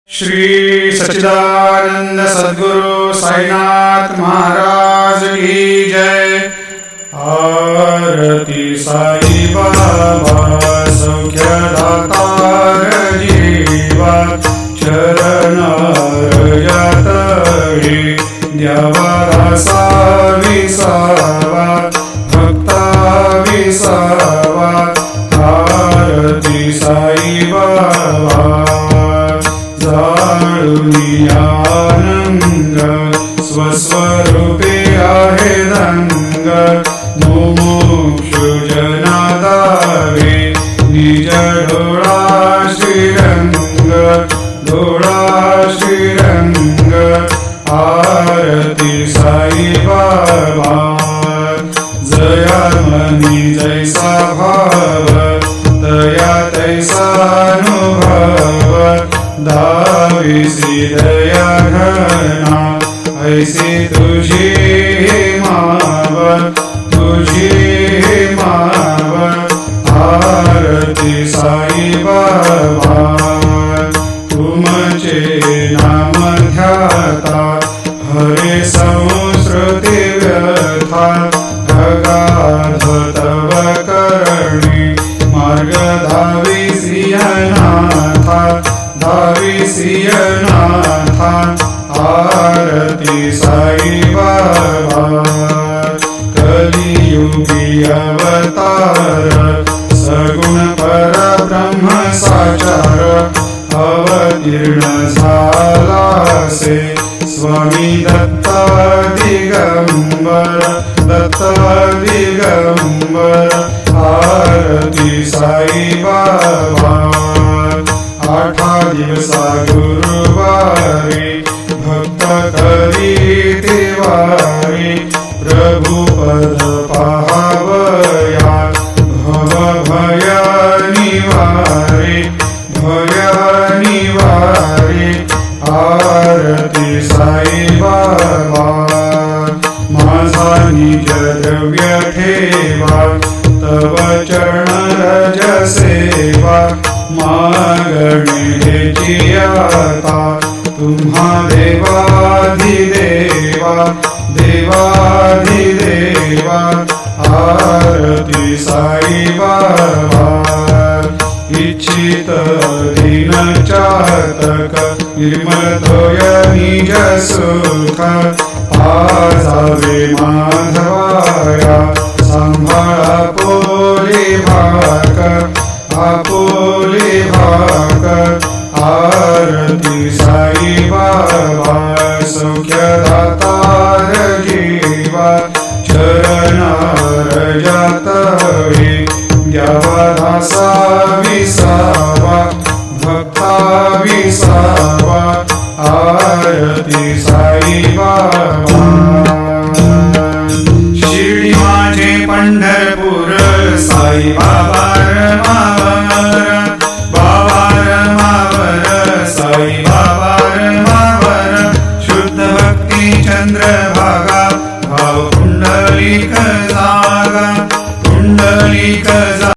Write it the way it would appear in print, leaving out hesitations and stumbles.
श्री सच्चिदानंद सद्गुरु साईनाथ महाराज की जय। आरती साई बाबा सौख्यदातार जीवा चरण रजतळी द्यावा रासा विसावा भक्ता विसावा। आरती साई बाबा जाळुनी आनंद स्वस्वरूपे आहे रंग मुमुक्षु जना दावे निज डोळा श्रीरंग डोळा श्रीरंग। आरती साई बाबा जया मनी जैसा भाव तया तैसा अनुभव दाविसी दया घना ऐसी तुझी माव तुझी माव। आरती साई बाबा तुमचे नाम ध्याता हरे संस्कृती व्यथा अगाध तव करणी मार्ग धाविसी अनाथा धाविसी अनाथा। आरती साई बाबा कलियुगी अवतार सगुण परब्रह्म साचार अवतीर्ण झालासे स्वामी दत्त दिगंबर दत्त दिगंबर। आरती साई बाबा आठा दिवसा गुरुवारी भक्त करी तिवारी प्रभु पद पाहावया भव भय निवारी भय निवारी। आरती साई बाबा माझा निज द्रव्य ठेवा तव चरण रज सेवा मागणे हेची आता तुम्हा देवाधिदेवा देवाधिदेवा। आरती साई बाबा इच्छित दिन चातक निर्मलतोय निज सुख आजावे माधवाया सांभाळा पोली भाक आपोली भाक। आरती साई बाबा सौख्यदातार जीवा चरण रजतळी द्यावा दासा विसावा भक्ता विसावा। आरती साई बाबा शिर्डी माझे पंढरपूर साई बाबा रमावर बाबा रमावर साई